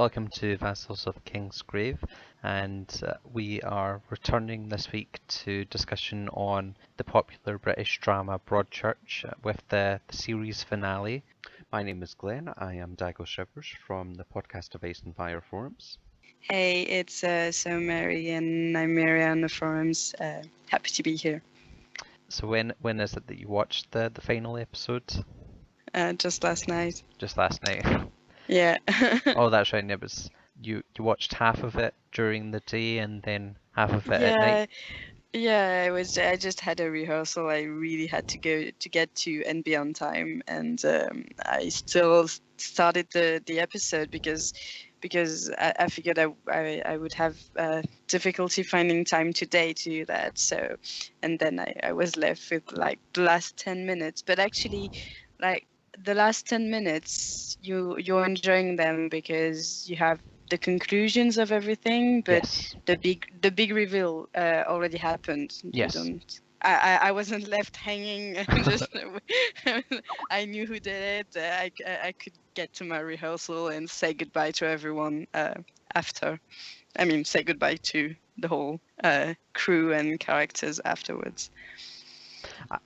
Welcome to Vassals of Kingsgrave, and we are returning this week to discussion on the popular British drama Broadchurch with the series finale. My name is Glen. I am Dagos Rivers from the podcast of Ace and Fire forums. Hey, it's Mary and Nymeria on the forums. Happy to be here. So when is it that you watched the final episode? Just last night. Just last night. Yeah. Oh, that's right. It was you watched half of it during the day and then half of it at night. Yeah. I just had a rehearsal. I really had to get to and be on time, and I still started the episode because I figured I would have difficulty finding time today to do that. So, and then I was left with like the last 10 minutes. But actually, like the last 10 minutes, you're enjoying them because you have the conclusions of everything, but Yes. the big reveal already happened. Yes. I wasn't left hanging. Just I knew who did it. I could get to my rehearsal and say goodbye to everyone after. I mean, say goodbye to the whole crew and characters afterwards.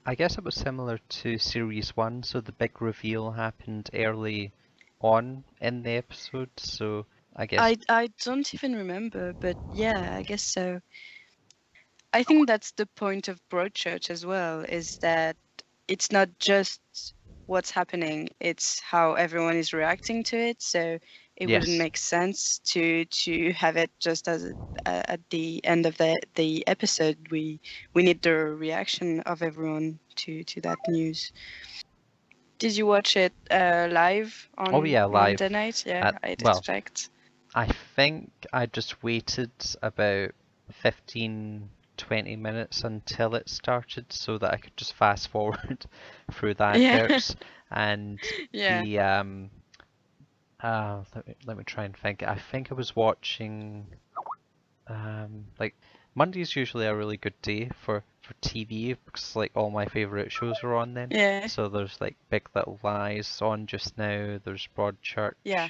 I guess it was similar to Series 1, so the big reveal happened early on in the episode, so I guess... I don't even remember, but yeah, I guess so. I think that's the point of Broadchurch as well, is that it's not just what's happening, it's how everyone is reacting to it, so it Yes. wouldn't make sense to have it just as at the end of the episode. We need the reaction of everyone to that news. Did you watch it live on live. Monday night? Yeah, I'd expect. I think I just waited about 15-20 minutes until it started so that I could just fast forward through the adverts. And the let me try and think. I think I was watching like Monday's usually a really good day for TV because like all my favourite shows are on then. Yeah. So there's like Big Little Lies on just now. There's Broadchurch. Yeah.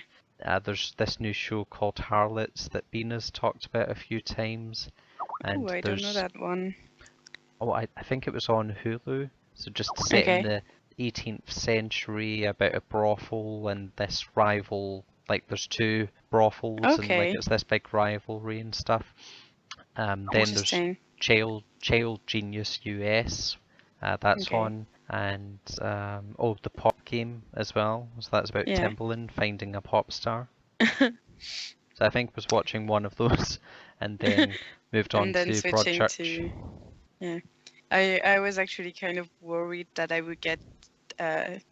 There's this new show called Harlots that Bina's talked about a few times. And I don't know that one. Oh, I think it was on Hulu. So just set in the 18th century about a brothel and this rival, like there's two brothels and like it's this big rivalry and stuff. Then there's Child Genius US, that's on, and the Pop Game as well. So that's about Timbaland finding a pop star. So I think I was watching one of those and then moved on to Broadchurch. Yeah, I was actually kind of worried that I would get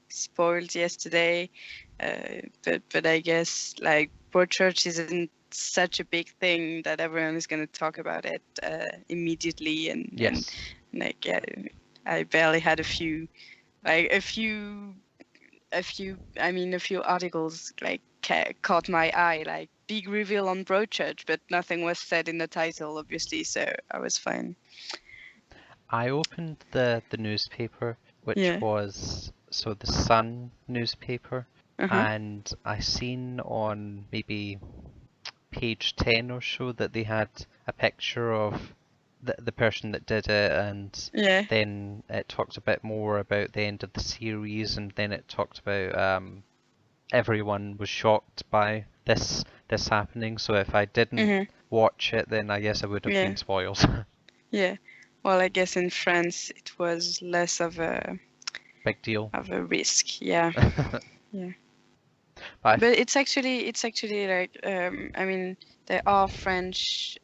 spoiled yesterday, but I guess like Broadchurch isn't such a big thing that everyone is going to talk about it immediately, and like I barely had a few articles like caught my eye, like big reveal on Broadchurch, but nothing was said in the title, obviously, so I was fine. I opened the newspaper, which was the Sun newspaper, and I seen on maybe page 10 or so that they had a picture of the person that did it, and then it talked a bit more about the end of the series, and then it talked about everyone was shocked by this happening, so if I didn't watch it, then I guess I would have been spoiled. Yeah. Well, I guess in France it was less of a big deal, of a risk. Yeah. Yeah. But it's actually like I mean, there are French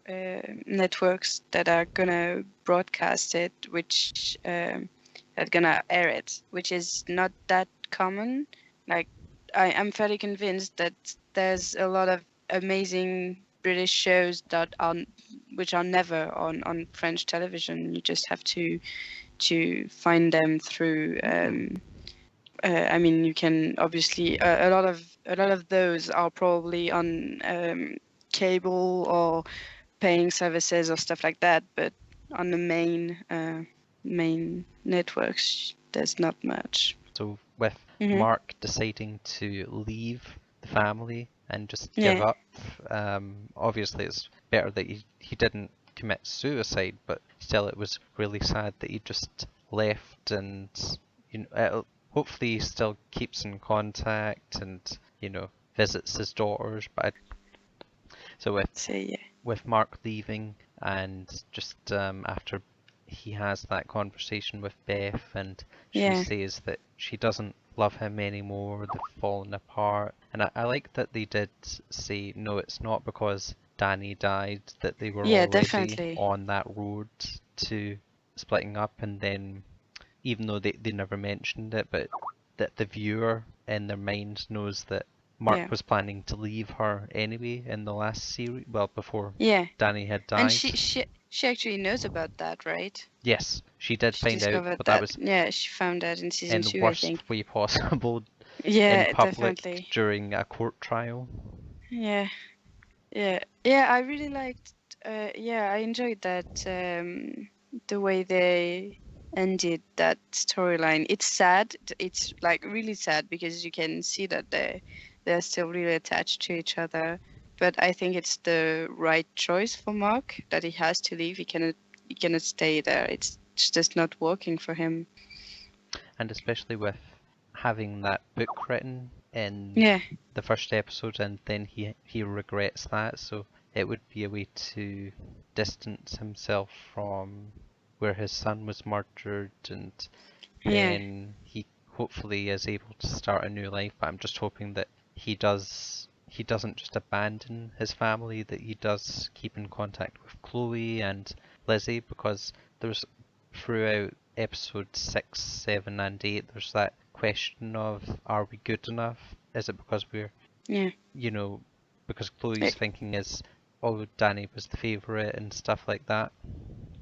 networks that are gonna broadcast it, which are gonna air it, which is not that common. Like I'm fairly convinced that there's a lot of amazing British shows that which are never on French television. You just have to find them through. I mean, you can obviously a lot of those are probably on cable or paying services or stuff like that, but on the main networks, there's not much. So with Mark deciding to leave the family and just give up. Obviously, it's better that he didn't commit suicide, but still, it was really sad that he just left. And hopefully, he still keeps in contact and visits his daughters. But with Mark leaving, and just after he has that conversation with Beth, and she says that she doesn't love him anymore, they've fallen apart. And I like that they did say, no, it's not because Danny died, that they were already definitely on that road to splitting up. And then, even though they never mentioned it, but that the viewer in their mind knows that Mark was planning to leave her anyway in the last series, well, before Danny had died. And she actually knows about that, right? Yes, she did find out, but that was she found out in season 2, I think. In the worst way possible. In public definitely. During a court trial. Yeah, I really liked. I enjoyed that. The way they ended that storyline. It's sad. It's like really sad because you can see that they're still really attached to each other. But I think it's the right choice for Mark that he has to leave. He cannot stay there. It's just not working for him. And especially with having that book written in the first episode, and then he regrets that. So it would be a way to distance himself from where his son was murdered, and then he hopefully is able to start a new life. But I'm just hoping that he doesn't just abandon his family, that he does keep in contact with Chloe and Lizzie, because there's throughout episode 6, 7 and 8 there's that question of, are we good enough? Is it because we're because Chloe's thinking is, oh, Danny was the favourite and stuff like that.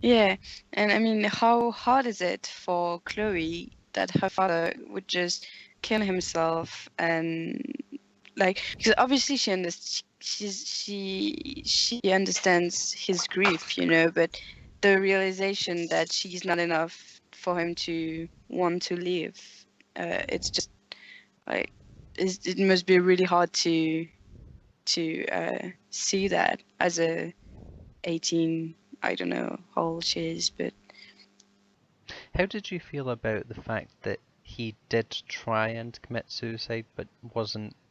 Yeah, and I mean, how hard is it for Chloe that her father would just kill himself, and because obviously she understands his grief, but the realization that she's not enough for him to want to live, it's just it must be really hard to see that as a 18. I don't know how old she is, but how did you feel about the fact that he did try and commit suicide, but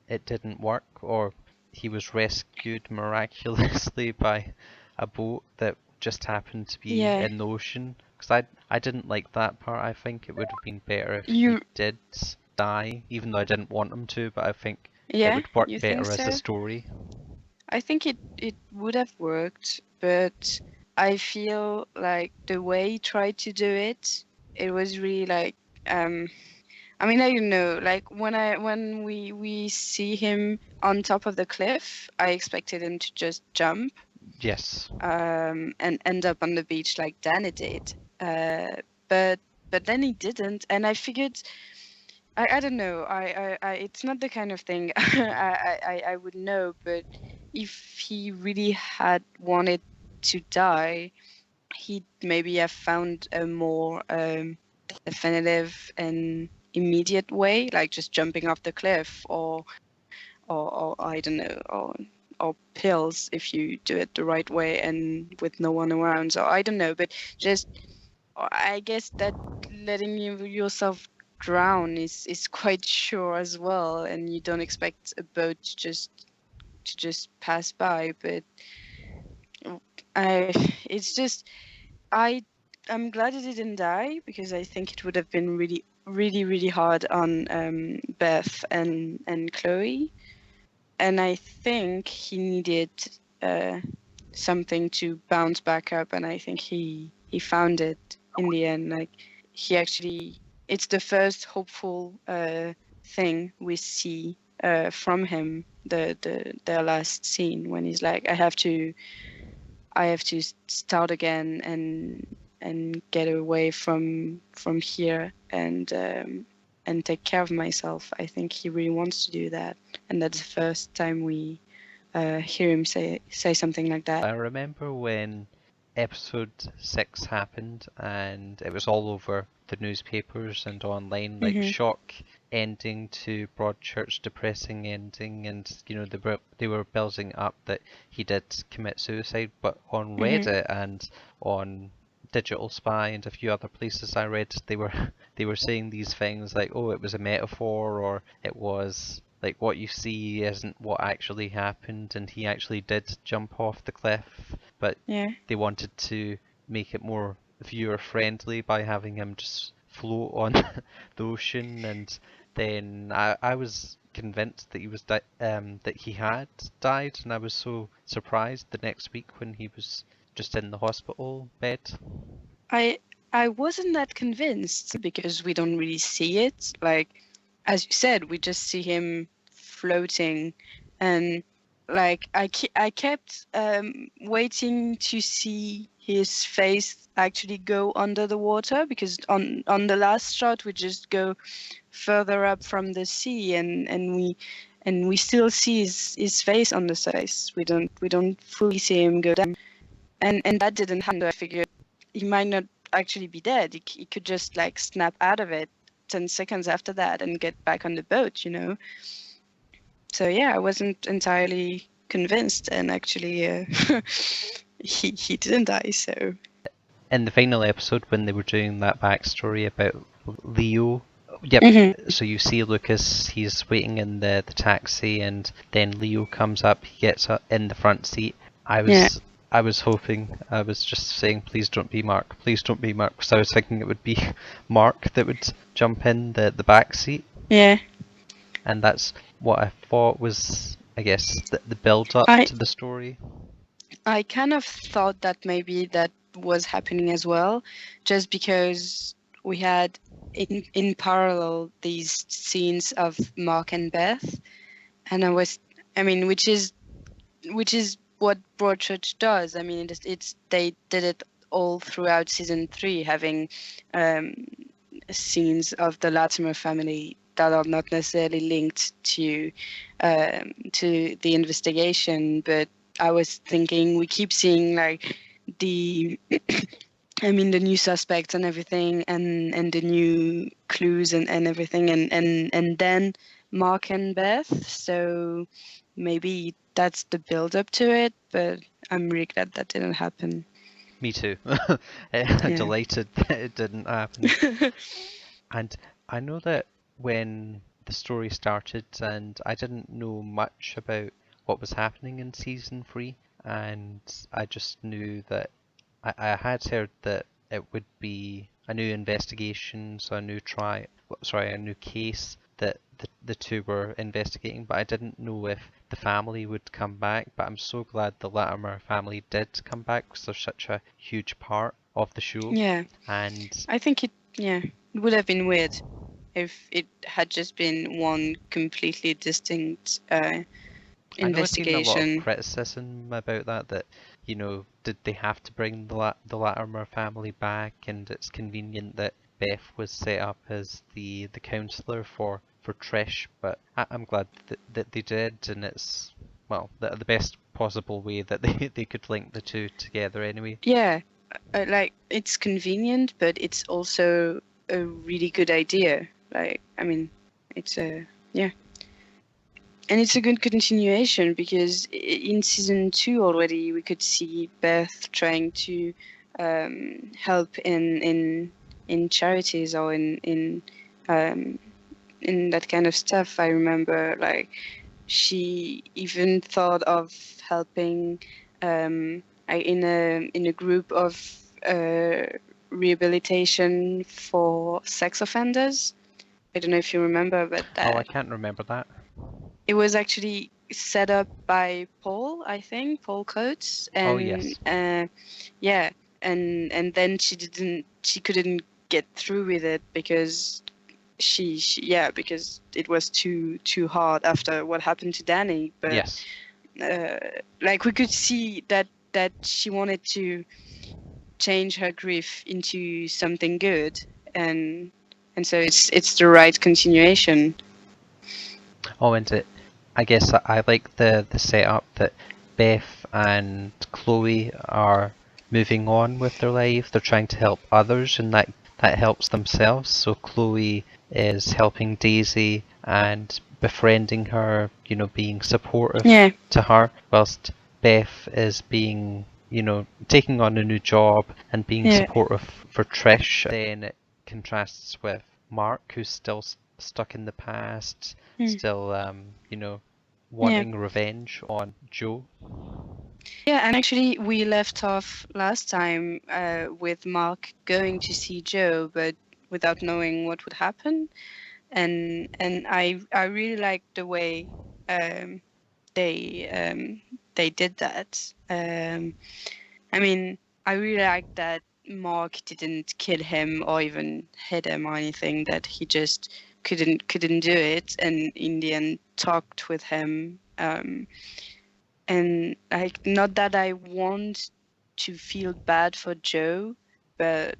it didn't work, or he was rescued miraculously by a boat that just happened to be in the ocean? Because I didn't like that part. I think it would have been better if he did die, even though I didn't want him to, but I think it would work better as a story. I think it would have worked, but I feel like the way he tried to do it, it was really I mean, I don't know, when we see him on top of the cliff, I expected him to just jump. Yes. And end up on the beach like Danny did. But then he didn't, and I figured, I don't know, I it's not the kind of thing I would know, but if he really had wanted to die, he'd maybe have found a more definitive and immediate way, like just jumping off the cliff, or I don't know, or pills if you do it the right way and with no one around. So I don't know, but just I guess that letting yourself drown is quite sure as well, and you don't expect a boat to just pass by. But I'm glad it didn't die, because I think it would have been really, really, really hard on Beth and Chloe. And I think he needed something to bounce back up, and I think he found it in the end. It's the first hopeful thing we see from him. Their last scene, when he's like, I have to start again and get away from here and take care of myself. I think he really wants to do that, and that's the first time we hear him say something like that. I remember when episode 6 happened and it was all over the newspapers and online, like shock ending to Broadchurch, depressing ending, and they were building up that he did commit suicide. But on Reddit and on Digital Spy and a few other places I read, they were saying these things like, oh, it was a metaphor, or it was like what you see isn't what actually happened, and he actually did jump off the cliff, but they wanted to make it more viewer friendly by having him just float on the ocean. And then I was convinced that that he had died, and I was so surprised the next week when he was just in the hospital bed. I wasn't that convinced because we don't really see it. Like, as you said, we just see him floating, and like I kept waiting to see his face actually go under the water, because on the last shot we just go further up from the sea, and we still see his face on the surface. We don't fully see him go down, and that didn't happen. I figured he might not actually be dead. He could just like snap out of it 10 seconds after that and get back on the boat, So yeah, I wasn't entirely convinced, and actually he didn't die. So in the final episode, when they were doing that backstory about Leo, yep. So you see Lucas, he's waiting in the taxi, and then Leo comes up, he gets up in the front seat. I was hoping, I was just saying, please don't be Mark, because I was thinking it would be Mark that would jump in the back seat. Yeah. And that's what I thought was, I guess, the build-up to the story. I kind of thought that maybe that was happening as well, just because we had in parallel these scenes of Mark and Beth, and which is what Broadchurch does. I mean, they did it all throughout season 3, having scenes of the Latimer family that are not necessarily linked to the investigation. But I was thinking, we keep seeing like the new suspects and everything, and the new clues and everything, and then Mark and Beth. So maybe that's the build up to it, but I'm really glad that didn't happen. Me too. Delighted that it didn't happen. And I know that when the story started, and I didn't know much about what was happening in season 3, and I just knew that I had heard that it would be a new investigation, so a new case that the two were investigating, but I didn't know if the family would come back. But I'm so glad the Latimer family did come back, because they're such a huge part of the show. Yeah. And I think it would have been weird if it had just been one completely distinct investigation. I know there's been a lot of criticism about that did they have to bring the Latimer family back, and it's convenient that Beth was set up as the counsellor for Trish, but I'm glad that they did, and it's, well, the best possible way that they could link the two together anyway. Yeah, like, it's convenient, but it's also a really good idea. Like, I mean, it's a, yeah. And it's a good continuation, because in season 2 already we could see Beth trying to help in charities, or in that kind of stuff. I remember, like, she even thought of helping in a group of rehabilitation for sex offenders. I don't know if you remember, but I can't remember that. It was actually set up by Paul, I think, Paul Coates, and yes. And then she couldn't get through with it, because because it was too hard after what happened to Danny. But yes, like, we could see that she wanted to change her grief into something good, and so it's the right continuation. Oh, and I guess I like the setup that Beth and Chloe are moving on with their life. They're trying to help others, and that helps themselves. So Chloe is helping Daisy and befriending her, being supportive to her, whilst Beth is being, taking on a new job and being supportive for Trish. Then it contrasts with Mark, who's still stuck in the past, still, wanting revenge on Joe. Yeah, and actually we left off last time with Mark going to see Joe, but without knowing what would happen. And I really liked the way they did that. I mean, I really liked that Mark didn't kill him or even hit him or anything, that he just couldn't do it, and in the end talked with him. And like, not that I want to feel bad for Joe, but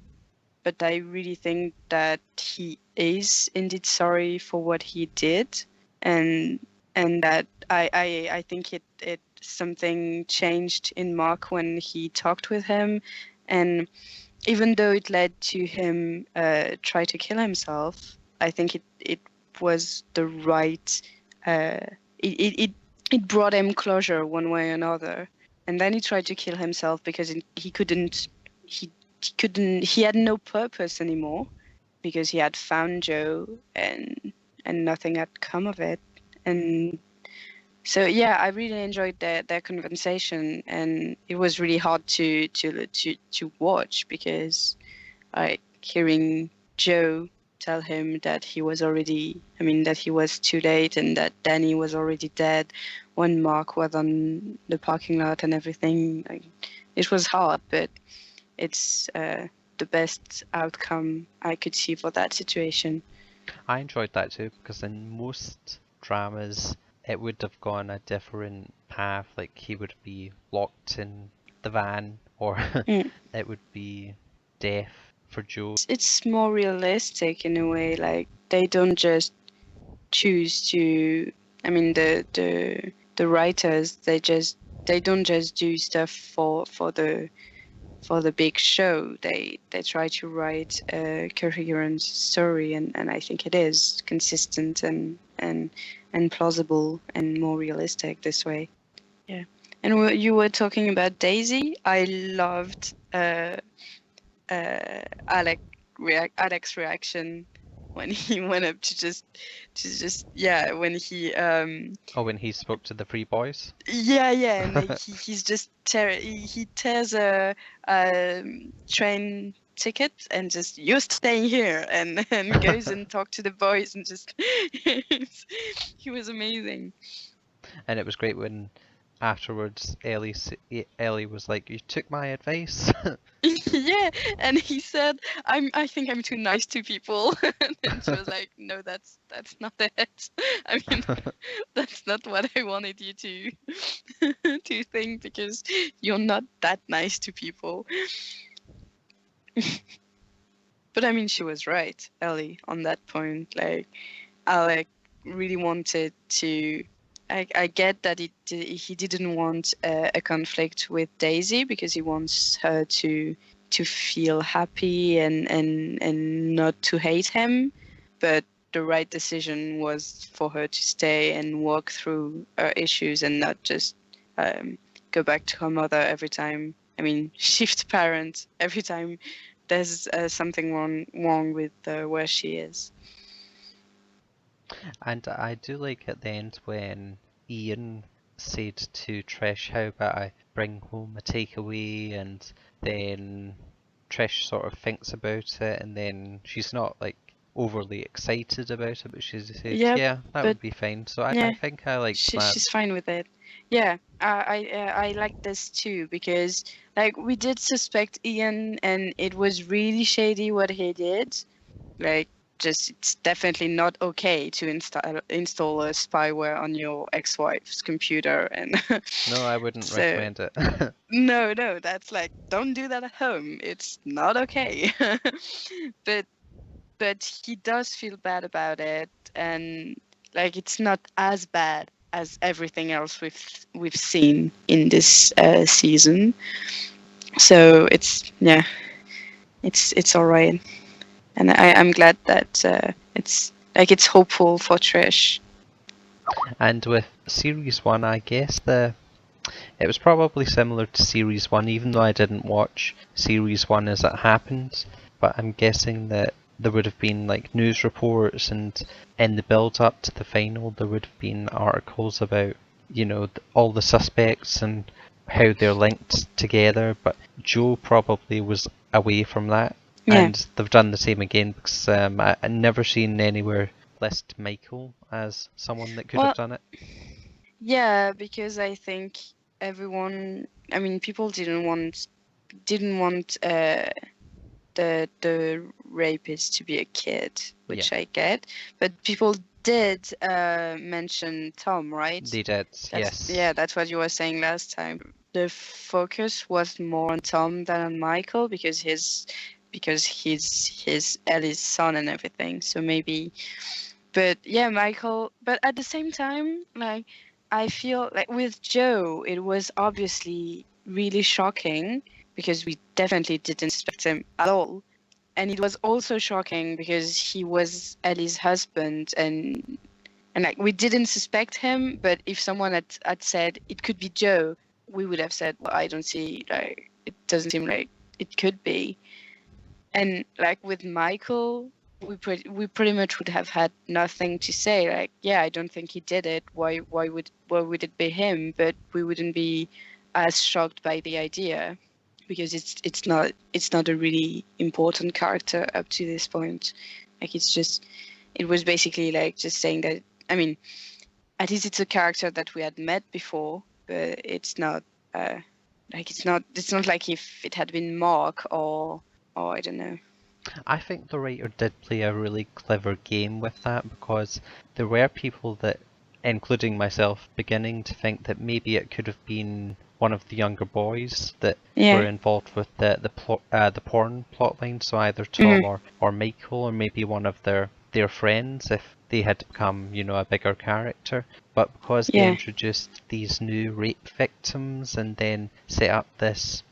I really think that he is indeed sorry for what he did, and that I think it something changed in Mark when he talked with him, and even though it led to him try to kill himself, I think it was the right it brought him closure one way or another. And then he tried to kill himself because he had no purpose anymore, because he had found Joe and nothing had come of it. And so yeah, I really enjoyed their conversation, and it was really hard to watch, because like hearing Joe tell him that he was too late, and that Danny was already dead when Mark was on the parking lot and everything. Like, it was hard, but it's the best outcome I could see for that situation. I enjoyed that too, because in most dramas it would have gone a different path. Like, he would be locked in the van, or it would be death for Joe. It's more realistic in a way. Like, they don't just choose to. I mean, the writers, they don't just do stuff for the big show. They try to write a coherent story, and I think it is consistent and plausible and more realistic this way. Yeah. And you were talking about Daisy. I loved Alec's reaction when he went up to just when he when he spoke to the three boys. And like, he's just he tears a train ticket and just, you're staying here, and goes and talk to the boys, and just he was amazing. And it was great when afterwards Ellie was like, "You took my advice." Yeah, and he said, I think I'm too nice to people." And she was like, "No, that's not it. I mean, that's not what I wanted you to think, because you're not that nice to people." But I mean, she was right, Ellie, on that point. Like, Alec really wanted to. I get that he didn't want a conflict with Daisy, because he wants her to feel happy and not to hate him. But the right decision was for her to stay and work through her issues, and not just go back to her mother every time. I mean, shift parent every time there's something wrong with where she is. And I do like at the end when Ian said to Trish, "How about I bring home a takeaway?" And then Trish sort of thinks about it, and then she's not like overly excited about it, but she says, "Yeah, that would be fine." So I think I like that. She's fine with it. Yeah, I like this too, because like, we did suspect Ian, and it was really shady what he did. Like, just, it's definitely not okay to install a spyware on your ex-wife's computer. And no, I wouldn't recommend it. No, that's like, don't do that at home. It's not okay. but he does feel bad about it, and like, it's not as bad as everything else we've seen in this season. So it's all right. And I'm glad that it's hopeful for Trish. And with series 1, I guess it was probably similar to series 1, even though I didn't watch series 1 as it happened. But I'm guessing that there would have been like news reports, and in the build up to the final there would have been articles about, all the suspects and how they're linked together. But Joe probably was away from that. Yeah. And they've done the same again, because I've never seen anywhere list Michael as someone that could have done it. Yeah, because I think everyone, I mean, people didn't want the rapist to be a kid, which I get, but people did mention Tom, right? They did, yes. Yeah, that's what you were saying last time. The focus was more on Tom than on Michael because he's Ellie's son and everything. So maybe, but yeah, Michael. But at the same time, like, I feel like with Joe, it was obviously really shocking because we definitely didn't expect him at all. And it was also shocking because he was Ellie's husband, and like we didn't suspect him, but if someone had said it could be Joe, we would have said, well, I don't see, like, it doesn't seem like it could be. And like with Michael, we pretty much would have had nothing to say. Like, yeah, I don't think he did it. Why would it be him? But we wouldn't be as shocked by the idea because it's not a really important character up to this point. Like, it was basically like just saying that. I mean, at least it's a character that we had met before, but it's not it's not like if it had been Mark or I don't know. I think the writer did play a really clever game with that, because there were people that, including myself, beginning to think that maybe it could have been one of the younger boys that were involved with the porn plotline, so either Tom or Michael, or maybe one of their friends if they had become, a bigger character. But because they introduced these new rape victims and then set up this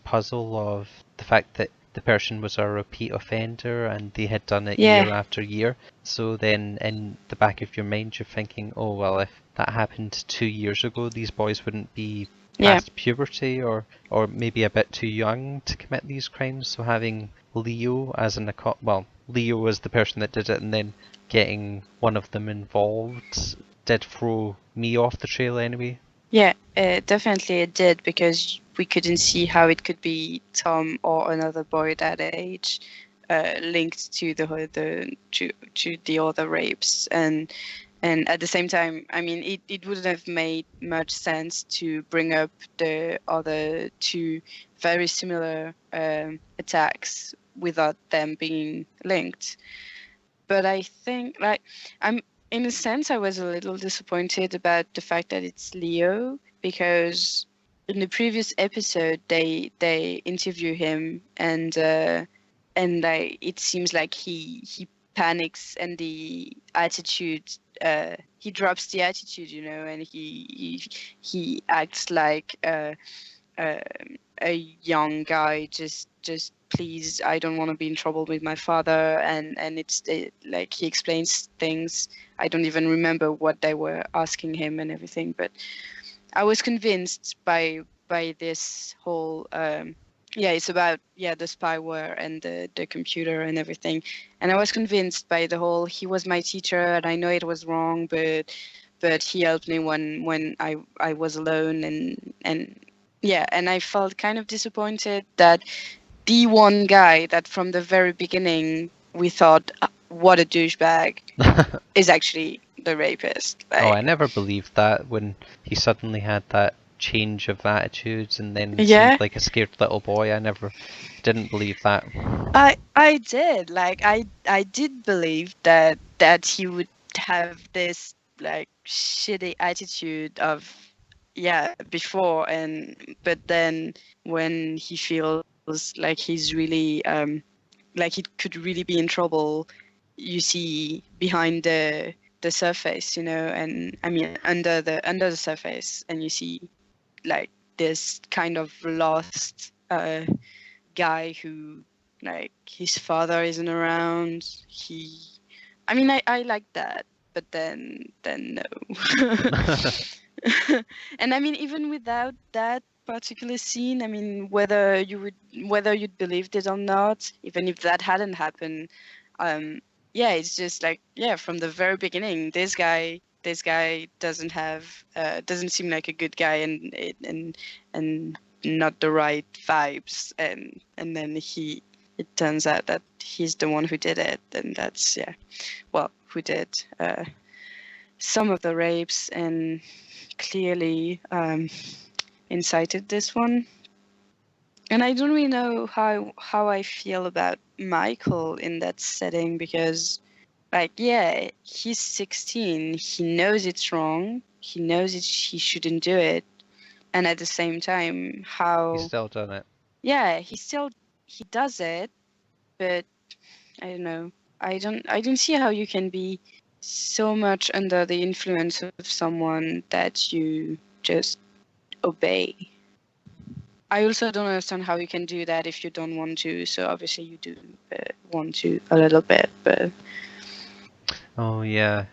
puzzle of the fact that the person was a repeat offender and they had done it year after year. So then in the back of your mind you're thinking, oh well, if that happened 2 years ago, these boys wouldn't be past puberty or maybe a bit too young to commit these crimes. So having Leo as Leo was the person that did it, and then getting one of them involved did throw me off the trail anyway. Yeah, definitely it did, because we couldn't see how it could be Tom or another boy that age linked to the other rapes, and at the same time, I mean, it wouldn't have made much sense to bring up the other two very similar attacks without them being linked. But I think, like, in a sense, I was a little disappointed about the fact that it's Leo, because in the previous episode they interview him, and it seems like he panics, and the attitude, he drops the attitude, and he acts like a young guy, just please, I don't want to be in trouble with my father, and it's like he explains things. I don't even remember what they were asking him and everything, but I was convinced by this whole it's about the spyware and the computer and everything, and I was convinced by the whole, he was my teacher and I know it was wrong, but he helped me when I was alone, and I felt kind of disappointed that the one guy that from the very beginning we thought, what a douchebag, is actually the rapist. Like, I never believed that when he suddenly had that change of attitudes and then seemed like a scared little boy. I didn't believe that. I did. Like, I did believe that he would have this like shitty attitude of before, but then when he feels like he's really like he could really be in trouble, you see behind the surface, and I mean under the surface, and you see like this kind of lost guy who, like, his father isn't around. He I mean, I like that, but then no. And I mean, even without that particular scene, I mean, whether you'd believed it or not, even if that hadn't happened, yeah, it's just like, yeah, from the very beginning, this guy doesn't seem like a good guy, and not the right vibes, and then it turns out that he's the one who did it, and that's, yeah, well, who did some of the rapes and clearly incited this one. And I don't really know how I feel about Michael in that setting, because, like, yeah, he's 16. He knows it's wrong. He knows he shouldn't do it. And at the same time, He's still done it. Yeah, he does it, but I don't know. I don't see how you can be so much under the influence of someone that you just obey. I also don't understand how you can do that if you don't want to. So obviously you do want to a little bit, but. Oh yeah.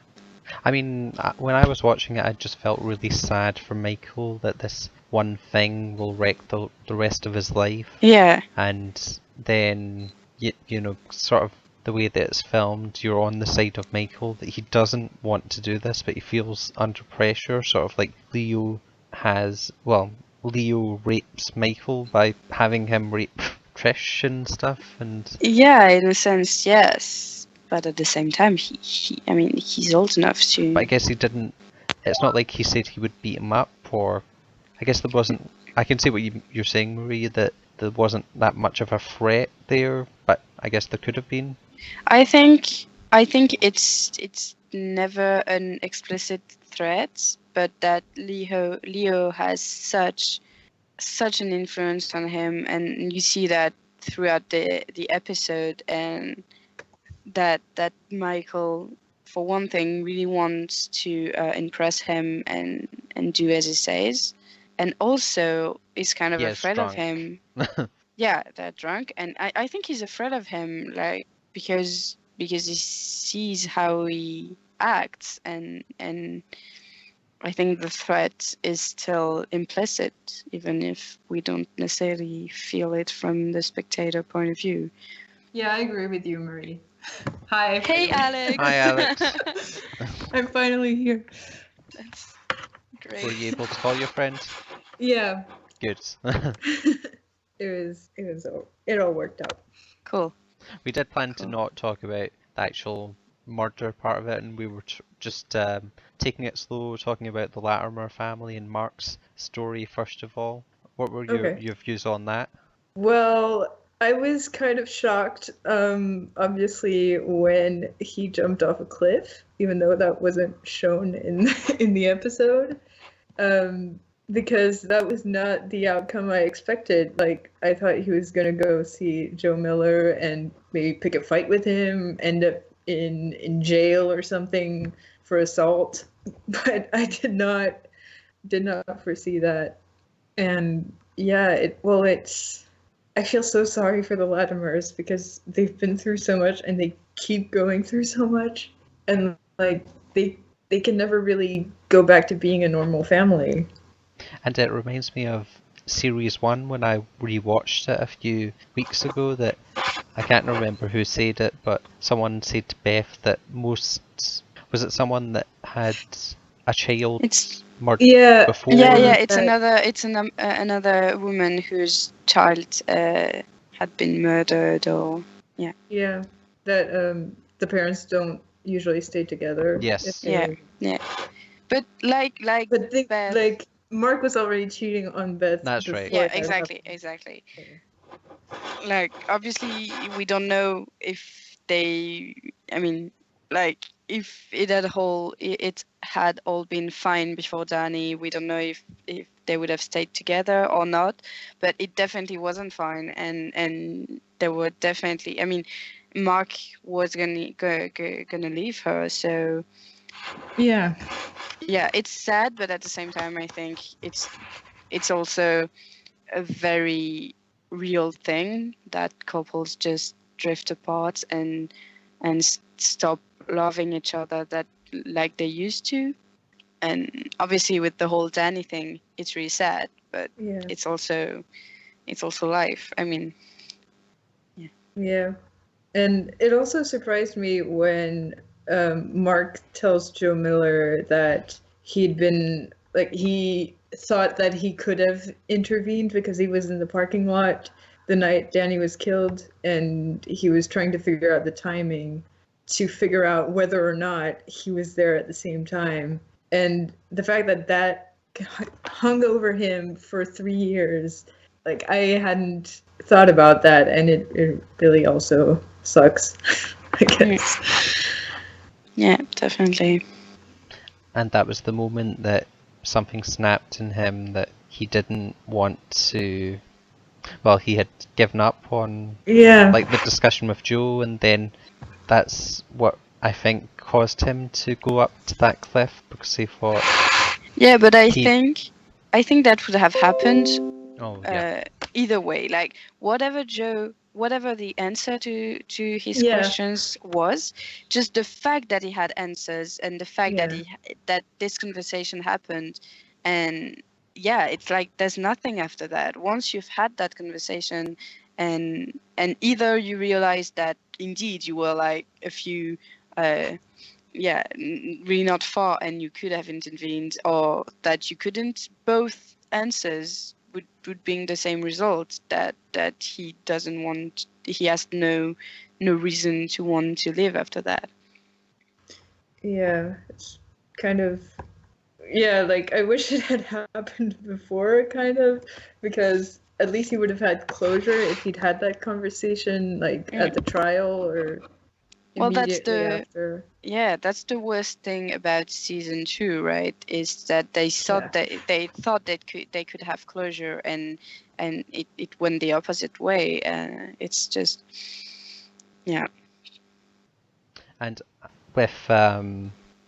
I mean, when I was watching it, I just felt really sad for Michael that this one thing will wreck the rest of his life. Yeah. And then, you know, sort of the way that it's filmed, you're on the side of Michael, that he doesn't want to do this, but he feels under pressure, sort of like Leo rapes Michael by having him rape Trish and stuff, and... Yeah, in a sense, yes. But at the same time, I mean, he's old enough to... But I guess he didn't... It's not like he said he would beat him up, or... I guess there wasn't... I can see what you're saying, Marie, that there wasn't that much of a threat there, but I guess there could have been. I think it's never an explicit threat, but that Leo has such an influence on him, and you see that throughout the episode, and that Michael, for one thing, really wants to impress him and do as he says, and also is kind of afraid of him. Yeah, they're drunk, and I think he's afraid of him, like, because he sees how he acts, and I think the threat is still implicit, even if we don't necessarily feel it from the spectator point of view. Yeah, I agree with you, Marie. Hi. Hey, Alec. Hi, Alex. I'm finally here. That's great. Were you able to call your friend? Yeah. Good. It all worked out. Cool. We did plan to not talk about the actual murder part of it, and we were just taking it slow, talking about the Latimer family and Mark's story first of all. What were your views on that? Well, I was kind of shocked, obviously, when he jumped off a cliff, even though that wasn't shown in the episode, because that was not the outcome I expected. Like, I thought he was going to go see Joe Miller and maybe pick a fight with him, end up in jail or something for assault, but I did not foresee that. And yeah, I feel so sorry for the Latimers, because they've been through so much and they keep going through so much, and like they can never really go back to being a normal family. And it reminds me of Series 1 when I rewatched it a few weeks ago, that I can't remember who said it, but someone said to Beth that was it someone that had a child murdered before? Yeah, it's another woman whose child had been murdered, or yeah, that the parents don't usually stay together. Yes. Yeah. But like Mark was already cheating on Beth. That's right. Yeah, exactly. Like, obviously, we don't know if they. I mean, like, if it had all been fine before Danny, we don't know if they would have stayed together or not. But it definitely wasn't fine, and there were definitely. I mean, Mark was gonna leave her, so. Yeah, it's sad, but at the same time, I think it's also a very real thing that couples just drift apart and stop loving each other that like they used to. And obviously with the whole Danny thing, it's really sad, but it's also life. I mean, yeah. And it also surprised me when Mark tells Joe Miller that he'd been, like, he thought that he could have intervened because he was in the parking lot the night Danny was killed, and he was trying to figure out the timing to figure out whether or not he was there at the same time. And the fact that that hung over him for 3 years, like, I hadn't thought about that, and it really also sucks, I guess. Yeah, definitely. And that was the moment that something snapped in him, that he didn't want to, well, he had given up on like the discussion with Joe, and then that's what I think caused him to go up to that cliff, because he thought... Yeah, but I think that would have happened either way. Like, whatever the answer to his questions was, just the fact that he had answers, and the fact that this conversation happened, and it's like there's nothing after that. Once you've had that conversation, and either you realize that indeed you were like a few really not far and you could have intervened, or that you couldn't, both answers would bring the same result, that he doesn't want, he has no reason to want to live after that. It's kind of, like, I wish it had happened before, kind of, because at least he would have had closure if he'd had that conversation, like, at the trial or immediately after. That's the worst thing about season 2, right? Is that they thought they could have closure, and it went the opposite way. It's just And with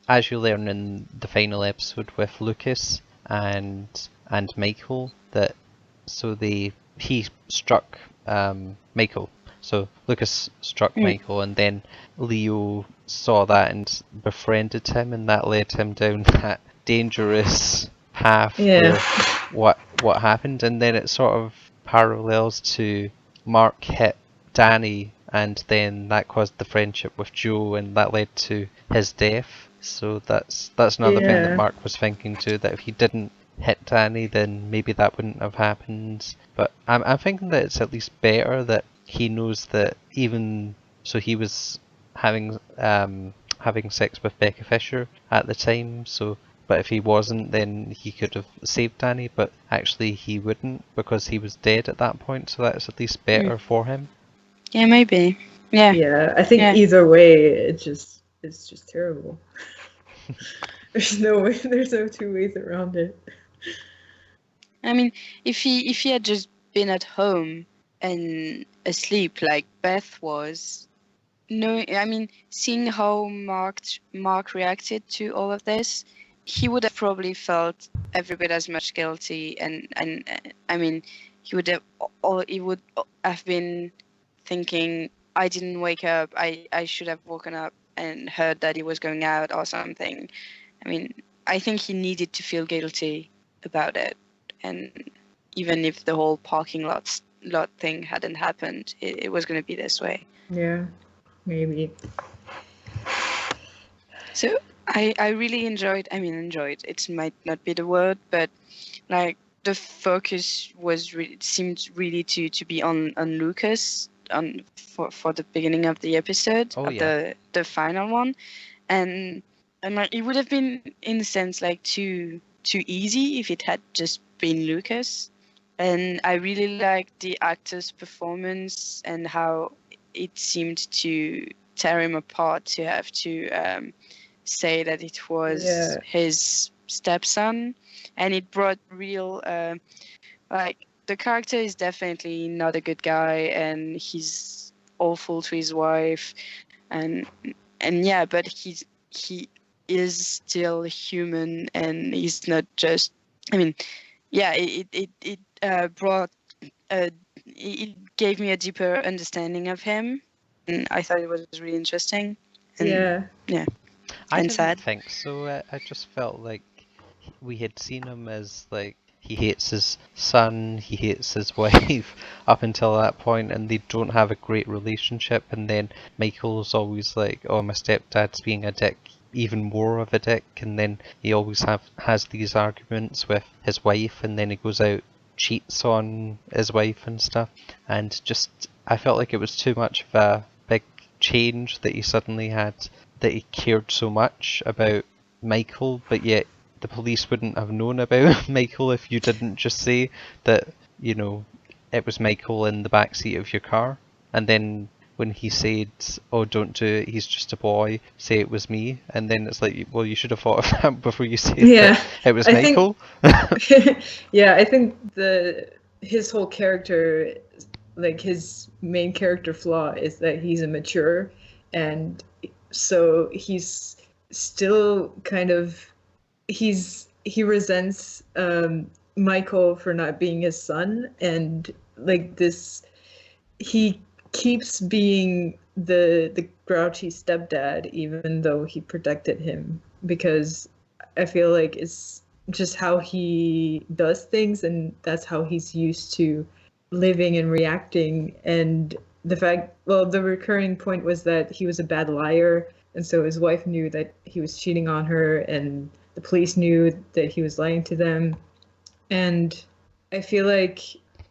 as you learn in the final episode with Lucas and Michael, that he struck Michael. So Lucas struck Michael, and then Leo saw that and befriended him, and that led him down that dangerous path where what happened. And then it sort of parallels to Mark hit Danny, and then that caused the friendship with Joe, and that led to his death. So that's another thing that Mark was thinking too, that if he didn't hit Danny, then maybe that wouldn't have happened. But I'm thinking that it's at least better that he knows that, even so, he was having sex with Becca Fisher at the time. So, but if he wasn't, then he could have saved Danny. But actually, he wouldn't, because he was dead at that point. So that's at least better for him. Yeah, maybe. Yeah. Yeah, I think either way, it's just terrible. There's no two ways around it. I mean, if he had just been at home and asleep like Beth was, seeing how Mark reacted to all of this, he would have probably felt every bit as much guilty, and I mean, he would have been thinking, I didn't wake up, I should have woken up and heard that he was going out or something. I mean, I think he needed to feel guilty about it, and even if the whole parking lot thing hadn't happened, it was going to be this way. Yeah, maybe. So I really enjoyed, it might not be the word, but like the focus seemed really to be on Lucas for the beginning of the episode, the final one, and like, it would have been in a sense like too easy if it had just been Lucas. And I really liked the actor's performance and how it seemed to tear him apart to have to say that it was his stepson, and it brought real like, the character is definitely not a good guy, and he's awful to his wife, and but he is still human, and he's not just, it brought it gave me a deeper understanding of him, and I thought it was really interesting. And, yeah. I and didn't sad. think so. I just felt like we had seen him as like he hates his son, he hates his wife up until that point, and they don't have a great relationship. And then Michael's always like, "Oh, my stepdad's being a dick, even more of a dick." And then he always has these arguments with his wife, and then he goes out, cheats on his wife and stuff. And just I felt like it was too much of a big change that he suddenly had, that he cared so much about Michael, but yet the police wouldn't have known about Michael if you didn't just say that, you know, it was Michael in the backseat of your car. And then when he said, "Oh, don't do it, he's just a boy, say it was me," and then it's like, well, you should have thought of that before you said that it was Michael. Yeah, I think his whole character, like his main character flaw, is that he's immature, and so he's still kind of he resents Michael for not being his son, and like this, he keeps being the grouchy stepdad even though he protected him, because I feel like it's just how he does things, and that's how he's used to living and reacting. And the recurring point was that he was a bad liar, and so his wife knew that he was cheating on her, and the police knew that he was lying to them. And I feel like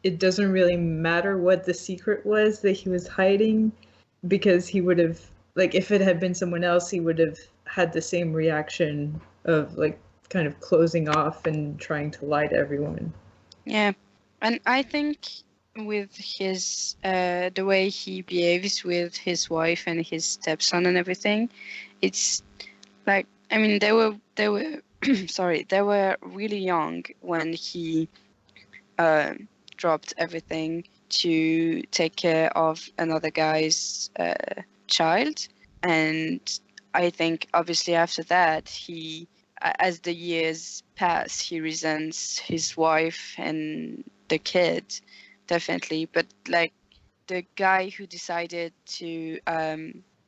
it doesn't really matter what the secret was that he was hiding, because he would have, like, if it had been someone else, he would have had the same reaction of like kind of closing off and trying to lie to everyone. Yeah, and I think with his the way he behaves with his wife and his stepson and everything, it's like, I mean, they were sorry, they were really young when he dropped everything to take care of another guy's child. And I think obviously after that, he, as the years pass, he resents his wife and the kid, definitely. But like the guy who decided to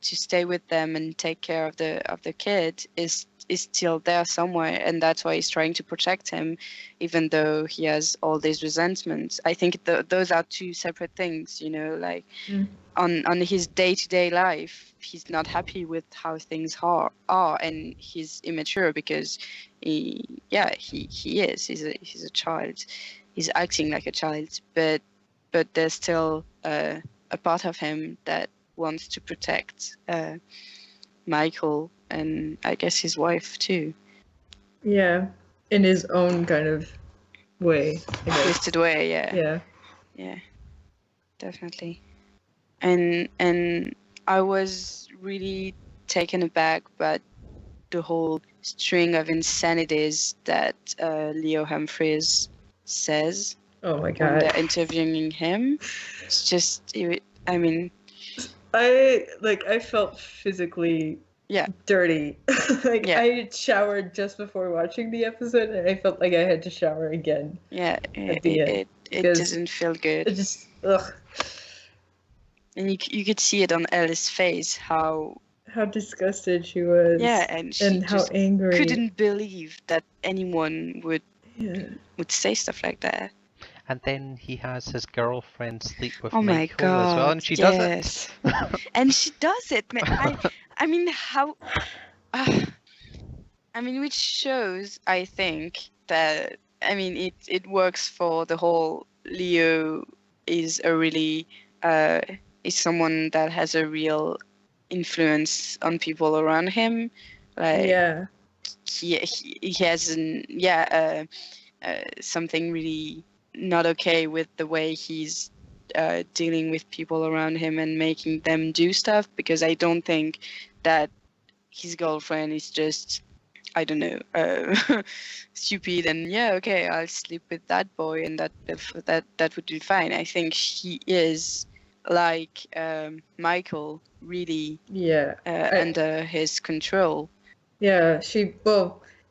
stay with them and take care of the kid is still there somewhere, and that's why he's trying to protect him, even though he has all these resentments. I think those are two separate things, you know, like on his day-to-day life, he's not happy with how things are, and he's immature because he's a child. He's acting like a child, but there's still a part of him that wants to protect Michael, and I guess his wife too. Yeah, in his own kind of way. Twisted way, yeah. Yeah, definitely. And I was really taken aback by the whole string of insanities that Leo Humphreys says. Oh my God. When they're interviewing him. It's just, I mean, I felt physically dirty. I showered just before watching the episode, and I felt like I had to shower again. Yeah, it doesn't feel good. It just ugh. And you could see it on Ellie's face how disgusted she was. Yeah, and she how angry. Couldn't believe that anyone would say stuff like that. And then he has his girlfriend sleep with Michael as well, and she does it. And she does it. I mean, how? I mean, which shows, I think, that it works for the whole Leo is a really is someone that has a real influence on people around him. Like, he has something really not okay with the way he's dealing with people around him and making them do stuff, because I don't think that his girlfriend is just, I don't know, stupid and I'll sleep with that boy and that would be fine. I think she is like Michael, really under his control. Yeah,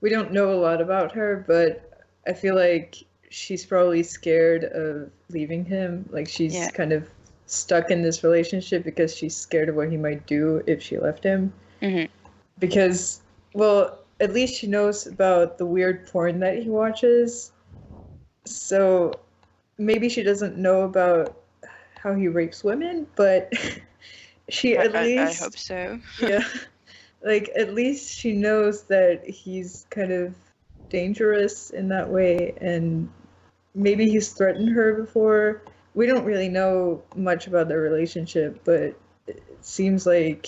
we don't know a lot about her, but I feel like she's probably scared of leaving him. Like, she's kind of stuck in this relationship because she's scared of what he might do if she left him. Mm-hmm. Because, well, at least she knows about the weird porn that he watches. So maybe she doesn't know about how he rapes women, but she at least... I hope so. Yeah. Like, at least she knows that he's kind of dangerous in that way, and maybe he's threatened her before. We don't really know much about their relationship, but it seems like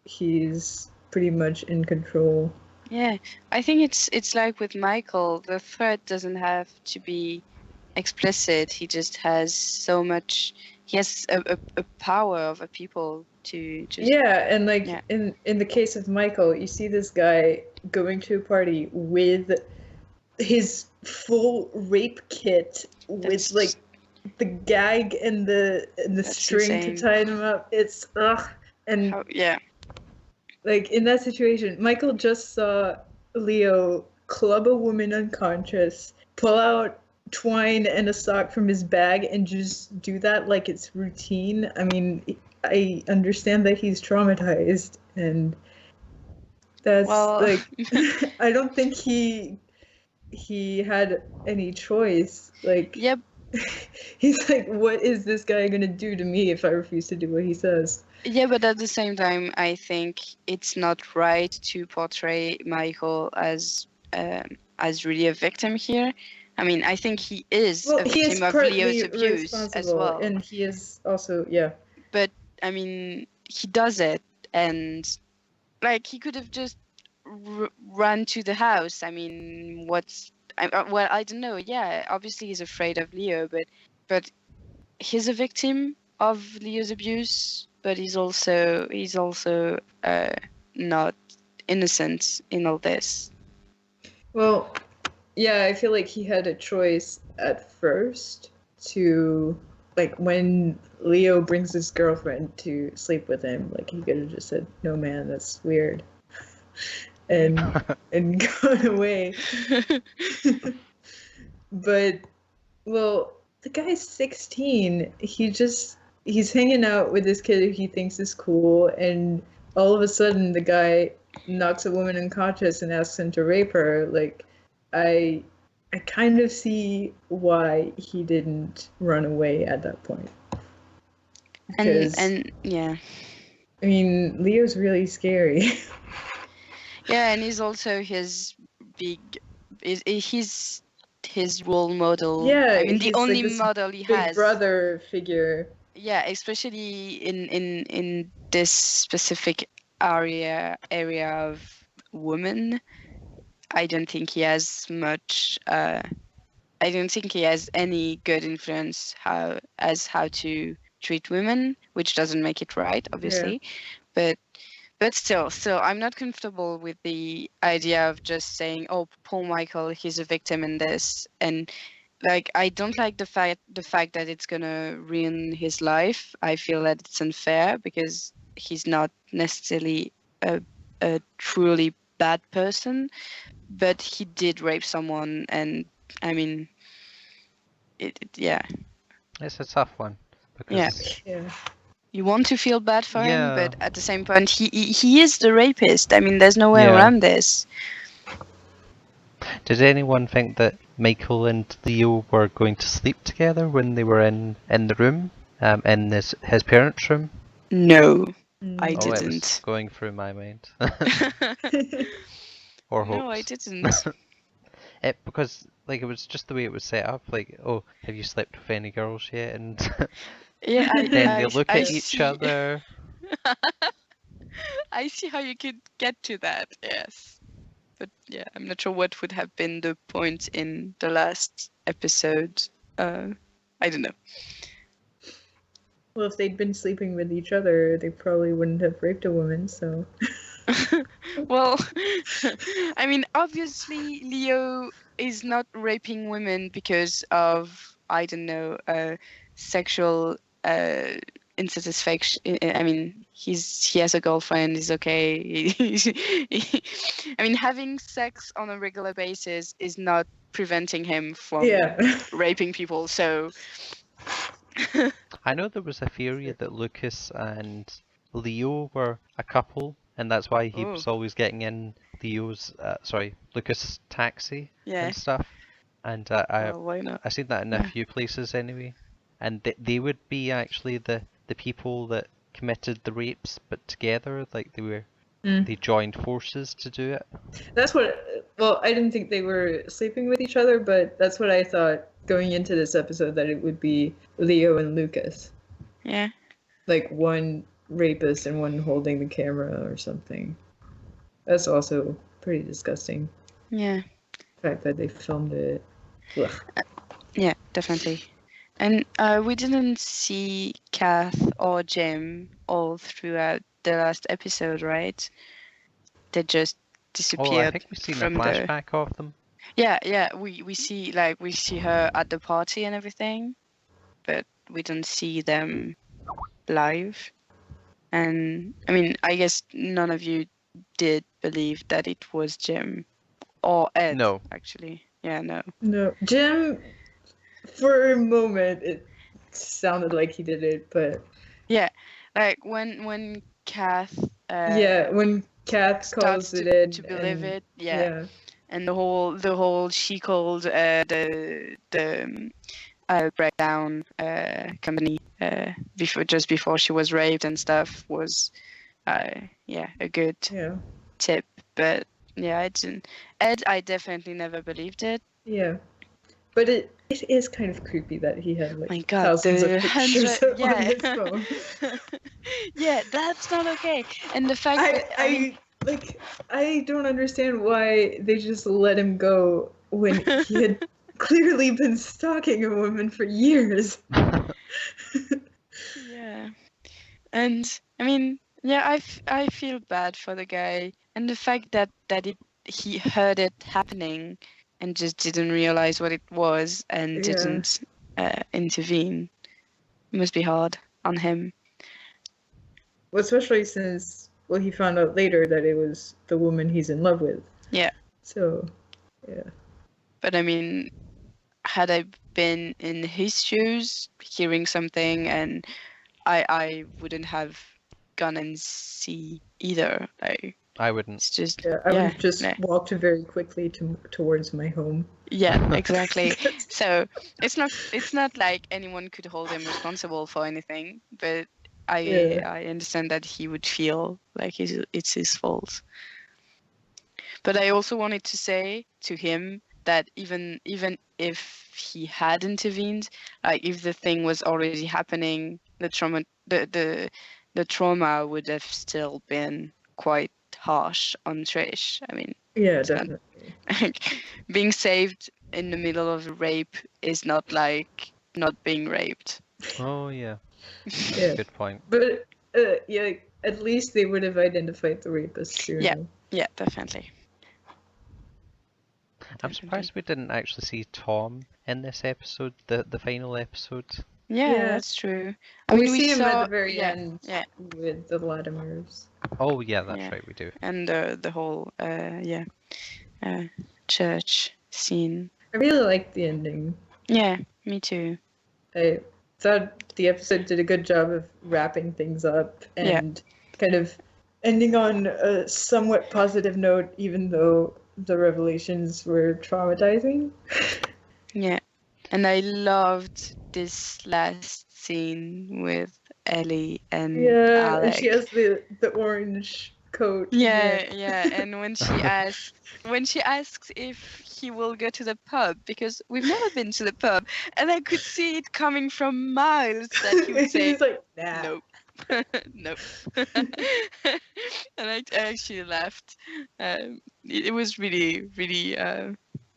he's pretty much in control. Yeah, I think it's like with Michael, the threat doesn't have to be explicit. He just has so much. He has a power over people to just. Yeah, and like in the case of Michael, you see this guy going to a party with his full rape kit with like the gag and the string to tie him up. It's and like in that situation, Michael just saw Leo club a woman unconscious, pull out twine and a sock from his bag, and just do that like it's routine. I mean, I understand that he's traumatized, and that's like I don't think he had any choice. Like, yep. He's like, what is this guy gonna do to me if I refuse to do what he says? Yeah, but at the same time, I think it's not right to portray Michael as really a victim here. I mean, I think he is a victim of Leo's abuse as well. And he is also, yeah. But, I mean, he does it, and, like, he could have just run to the house. I mean, I don't know. Yeah, obviously he's afraid of Leo, but he's a victim of Leo's abuse, but he's also not innocent in all this. Well, yeah, I feel like he had a choice at first to, like, when Leo brings his girlfriend to sleep with him, like, he could have just said, "No, man, that's weird," and gone away. But, well, the guy's 16. He's hanging out with this kid who he thinks is cool, and all of a sudden the guy knocks a woman unconscious and asks him to rape her. Like, I kind of see why he didn't run away at that point. Because, and yeah. I mean, Leo's really scary. Yeah, and he's also his his role model. Yeah, I mean, the only like model he big has. brother figure. Yeah, especially in this specific area of women. I don't think he has much. I don't think he has any good influence how to treat women, which doesn't make it right, obviously. Yeah. But still, I'm not comfortable with the idea of just saying, "Oh, poor Michael, he's a victim in this," and like I don't like the fact that it's gonna ruin his life. I feel that it's unfair because he's not necessarily a truly bad person, but he did rape someone, and I mean, yeah. It's a tough one because yeah. You want to feel bad for him, but at the same point, he is the rapist. I mean, there's no way around this. Did anyone think that Michael and Leo were going to sleep together when they were in the room, in his parents' room? No, I didn't. It was going through my mind. Or hopes. No, I didn't. Because like it was just the way it was set up. Like, oh, have you slept with any girls yet? And yeah, then they look at each other. I see how you could get to that. Yes. But yeah, I'm not sure what would have been the point in the last episode. I don't know. Well, if they'd been sleeping with each other, they probably wouldn't have raped a woman, so... Well, I mean, obviously, Leo is not raping women because of, I don't know, sexual insatisfaction. I mean, he has a girlfriend. He's okay. I mean, having sex on a regular basis is not preventing him from raping people. So I know there was a theory that Lucas and Leo were a couple and that's why he was always getting in Lucas' taxi and stuff. And why not? I seen that in a few places anyway. And they would be actually the people that committed the rapes, but together, like they joined forces to do it. That's what. Well, I didn't think they were sleeping with each other, but that's what I thought going into this episode, that it would be Leo and Lucas. Yeah. Like one rapist and one holding the camera or something. That's also pretty disgusting. Yeah. The fact that they filmed it. Yeah, definitely. And we didn't see Kath or Jim all throughout the last episode, right? They just disappeared. Oh, I think we've seen a flashback of them. Yeah. We see her at the party and everything, but we don't see them live. And I mean, I guess none of you did believe that it was Jim or Ed. No, actually, yeah, no. No, Jim. For a moment, it sounded like he did it, but yeah, like when Kath. When Kath calls it in to believe it, and the whole she called the breakdown company before she was raped and stuff was a good tip. But I didn't. Ed, I definitely never believed it. Yeah, but it is kind of creepy that he had like thousands of pictures on his phone. Yeah, that's not okay. And the fact I don't understand why they just let him go when he had clearly been stalking a woman for years. Yeah, and I mean, I feel bad for the guy, and the fact that he heard it happening and just didn't realize what it was and didn't intervene. It must be hard on him. Well, especially since he found out later that it was the woman he's in love with. Yeah. So, yeah. But I mean, had I been in his shoes, hearing something, and I wouldn't have gone and see either. I wouldn't. It's just I would just walked very quickly towards my home. Yeah, exactly. So it's not like anyone could hold him responsible for anything, but I understand that he would feel like it's his fault. But I also wanted to say to him that even if he had intervened, like if the thing was already happening, the trauma would have still been quite harsh on Trish. I mean, yeah, definitely. Being saved in the middle of a rape is not like not being raped. Oh yeah. Good point. But at least they would have identified the rapist sooner. Yeah, definitely. I'm surprised we didn't actually see Tom in this episode, the final episode. Yeah, that's true. I mean, we see him at the very end with the Latimers. Oh yeah, that's right, we do. And the whole church scene. I really liked the ending. Yeah, me too. I thought the episode did a good job of wrapping things up and kind of ending on a somewhat positive note, even though the revelations were traumatizing. Yeah, and I loved this last scene with Ellie and Alec. And she has the orange coat. Yeah, and when she asks if he will go to the pub, because we've never been to the pub, and I could see it coming from miles that he would say, he's like, nah. Nope. Nope. And I actually laughed. It was really, really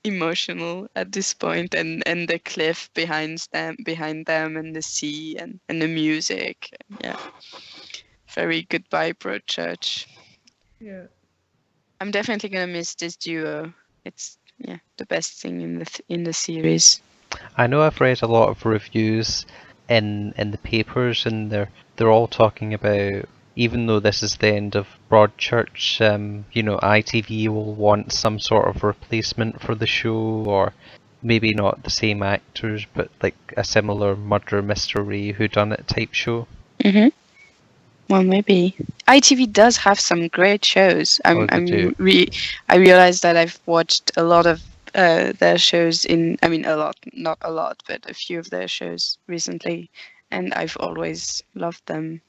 emotional at this point, and the cliff behind them, and the sea, and the music. Yeah, very goodbye, Broadchurch. Yeah, I'm definitely gonna miss this duo. It's the best thing in the series. I know I've read a lot of reviews in the papers, and they're all talking about, even though this is the end of Broadchurch, ITV will want some sort of replacement for the show, or maybe not the same actors, but like a similar murder mystery whodunit type show. Mm-hmm. Well, maybe. ITV does have some great shows. I realized that I've watched a lot of their shows a lot, not a lot, but a few of their shows recently, and I've always loved them.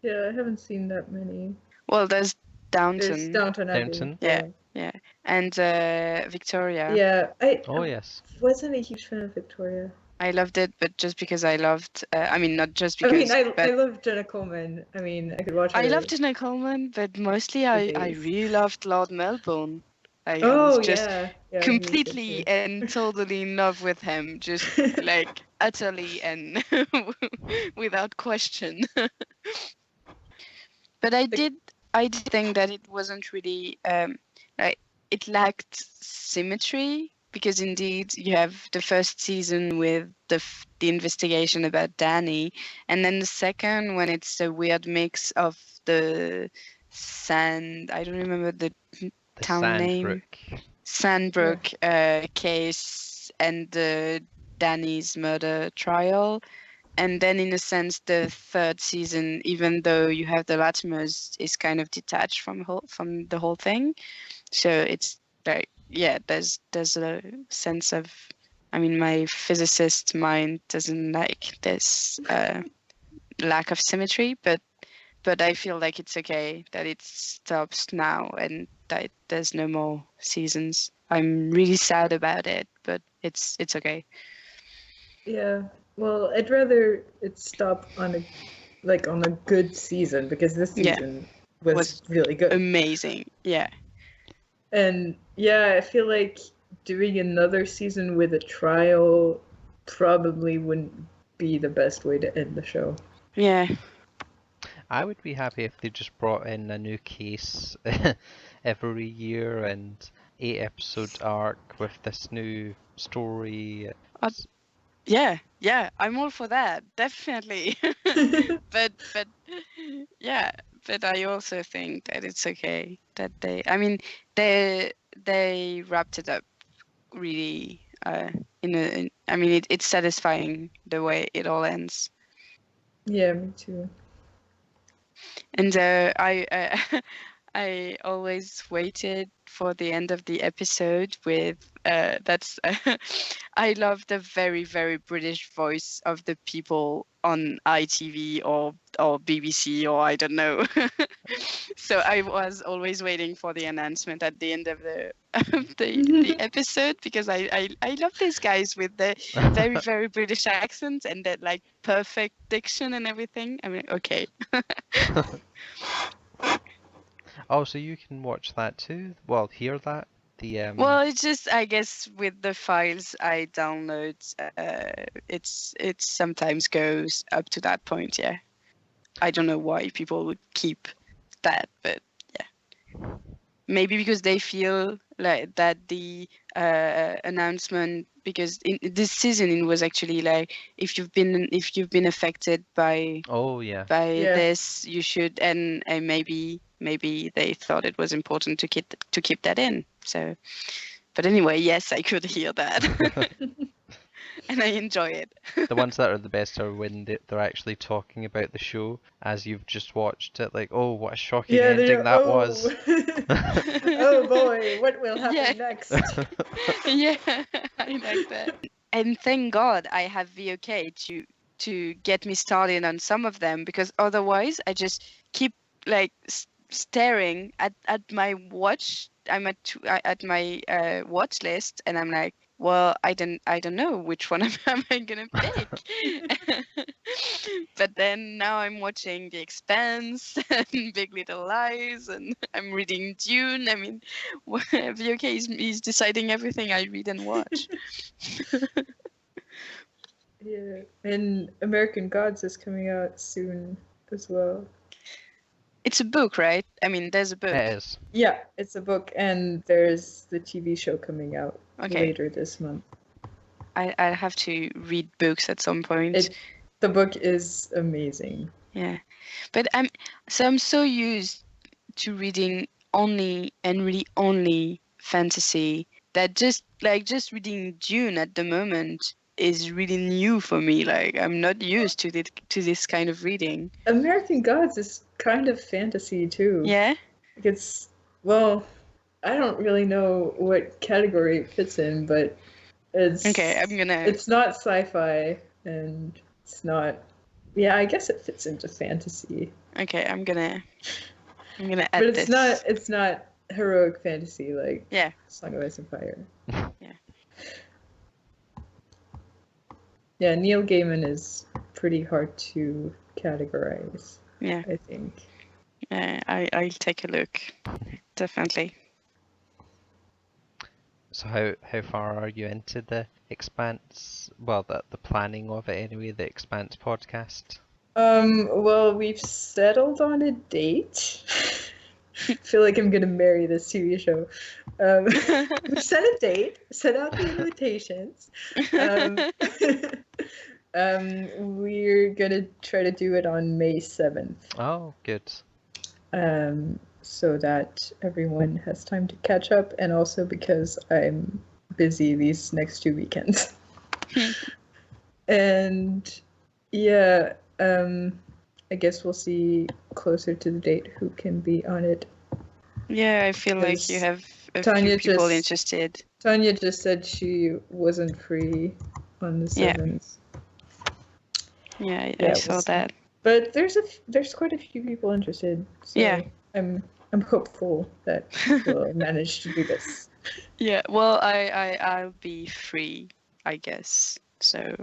Yeah, I haven't seen that many. Well, there's Downton. There's Downton Abbey. Downton? Yeah. And Victoria. Yeah, I yes. wasn't a huge fan of Victoria. I loved it, but just because I loved, not just because. I love Jenna Coleman. I could watch her. I loved Jenna Coleman, but mostly I really loved Lord Melbourne. I was just completely and totally in love with him, just like utterly and without question. But I did think that it wasn't really it lacked symmetry, because indeed you have the first season with the investigation about Danny, and then the second when it's a weird mix of the I don't remember the town name. Sandbrook case and the Danny's murder trial. And then in a sense the third season, even though you have the Latimers, is kind of detached from the whole thing. So it's like, yeah, there's a sense of, my physicist mind doesn't like this lack of symmetry, but I feel like it's okay that it stops now and that there's no more seasons. I'm really sad about it, but it's okay. Yeah. Well, I'd rather it stop on a good season, because this season was really good. Amazing. Yeah. And yeah, I feel like doing another season with a trial probably wouldn't be the best way to end the show. Yeah. I would be happy if they just brought in a new case every year and 8-episode arc with this new story. Yeah, I'm all for that, definitely. but yeah, but I also think that it's okay that they wrapped it up really it's satisfying the way it all ends. Yeah, me too. And I always waited for the end of the episode with I love the very, very British voice of the people on ITV or BBC or I don't know. So I was always waiting for the announcement at the end of the episode, because I love these guys with the very, very British accent and that like perfect diction and everything. Okay. Oh, so you can watch that too? Well, hear that? Well, it's just, I guess, with the files I download, it sometimes goes up to that point, yeah. I don't know why people would keep that, but yeah. Maybe because they feel like that the announcement, because in this season it was actually like, if you've been affected by this, you should, and maybe they thought it was important to keep that in. So, but anyway, yes, I could hear that. And I enjoy it. The ones that are the best are when they're actually talking about the show as you've just watched it, like, oh, what a shocking ending that was. Oh boy, what will happen next? Yeah, I like that. And thank God I have VOK to get me started on some of them, because otherwise I just keep like staring at my watch. I'm at my watch list, and I'm like, well, I don't know which one am I gonna pick. But then now I'm watching The Expanse and Big Little Lies, and I'm reading Dune. VOK is deciding everything I read and watch. Yeah, and American Gods is coming out soon as well. It's a book, right? There's a book. It is. Yeah, it's a book, and there's the TV show coming out later this month. I'll have to read books at some point. The book is amazing. Yeah, but I'm so used to reading only fantasy that just reading Dune at the moment is really new for me. Like, I'm not used to this kind of reading. American Gods is kind of fantasy too. Yeah. It's, well, I don't really know what category it fits in, but it's okay. It's not sci-fi, and it's not. Yeah, I guess it fits into fantasy. Okay, I'm gonna add but it's this. It's not heroic fantasy like Yeah. Song of Ice and Fire. Yeah. Yeah, Neil Gaiman is pretty hard to categorize. Yeah. I think. I'll take a look. Definitely. So how far are you into the Expanse? Well, the planning of it anyway. The Expanse podcast. Well, we've settled on a date. I feel like I'm gonna marry this TV show. We've set a date, set out the invitations. We're gonna try to do it on May 7th. Oh, good. So that everyone has time to catch up, and also because I'm busy these next 2 weekends. And yeah, I guess we'll see closer to the date who can be on it. Yeah, I feel like you have a few people interested. Tanya just said she wasn't free on the 7th. Yeah, I saw that. But there's quite a few people interested. So yeah. I'm hopeful that we'll manage to do this. Yeah, well, I'll be free, I guess. So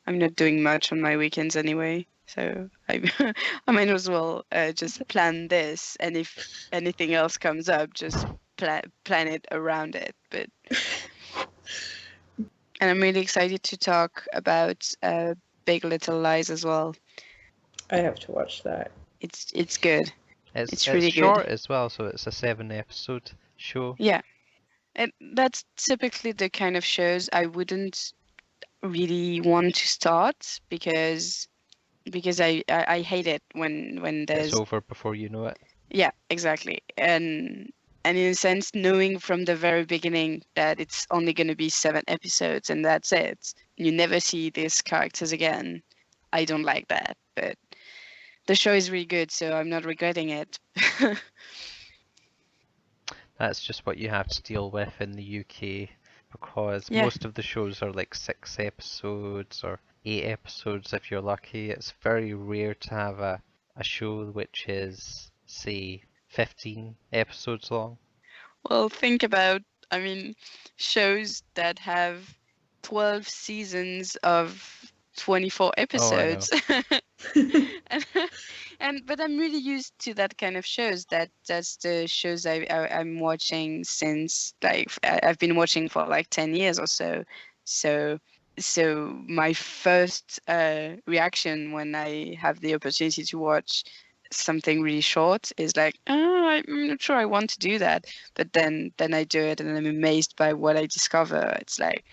I'm not doing much on my weekends anyway. So I might as well just plan this, and if anything else comes up, just plan it around it. But and I'm really excited to talk about Big Little Lies as well. I have to watch that. It's good. It's really short good as well, so it's a 7-episode show. Yeah, and that's typically the kind of shows I wouldn't really want to start because I hate it when there's it's over before you know it. Yeah, exactly. And in a sense, knowing from the very beginning that it's only going to be 7 episodes and that's it, you never see these characters again. I don't like that, but the show is really good, so I'm not regretting it. That's just what you have to deal with in the UK, because most of the shows are like 6 episodes or 8 episodes if you're lucky. It's very rare to have a show which is, say, 15 episodes long. Well, think about, shows that have 12 seasons of 24 episodes. But I'm really used to that kind of shows. That's the shows I'm watching since, like, I've been watching for like 10 years or so. So my first reaction when I have the opportunity to watch something really short is like, I'm not sure I want to do that. But then I do it, and I'm amazed by what I discover. It's like,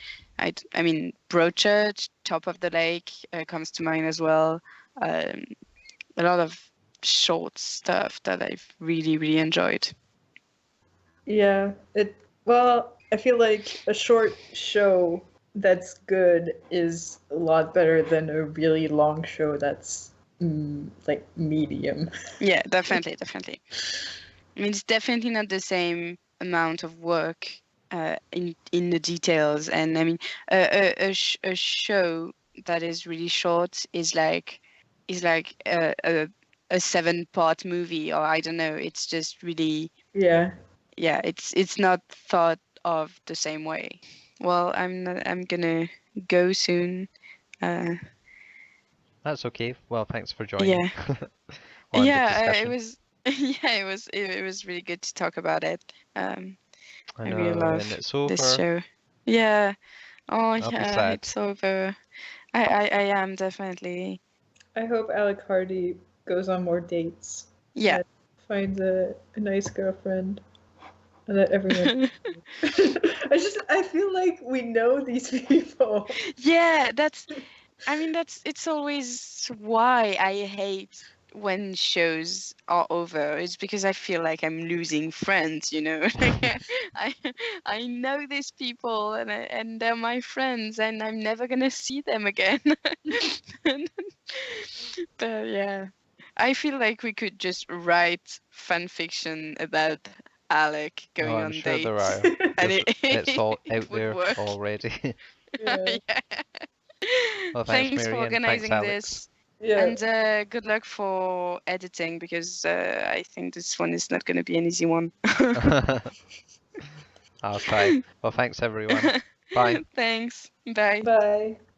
Broadchurch, Top of the Lake comes to mind as well. A lot of short stuff that I've really, really enjoyed. Yeah, I feel like a short show that's good is a lot better than a really long show that's like medium. Yeah, definitely. It's definitely not the same amount of work in the details, and a show that is really short is like a 7-part movie, or I don't know. It's just really it's not thought of the same way. Well, I'm gonna go soon. That's okay. Well, thanks for joining. It was it was really good to talk about it. I really love this show. Yeah. Oh, yeah, it's over. I am definitely. I hope Alec Hardy goes on more dates. Yeah. Finds a nice girlfriend. And that everyone. I feel like we know these people. Yeah, it's always why I hate when shows are over, it's because I feel like I'm losing friends, you know. I know these people and they're my friends and I'm never gonna see them again. But yeah, I feel like we could just write fan fiction about Alec going I'm on sure there dates, are. and It's all it out would there work. already. Yeah. Yeah. Well, thanks, Thanks for Mary, and thanks, organizing Alex. this. Yeah. And good luck for editing, because I think this one is not going to be an easy one. I'll try. Well, thanks, everyone. Bye. Thanks. Bye. Bye.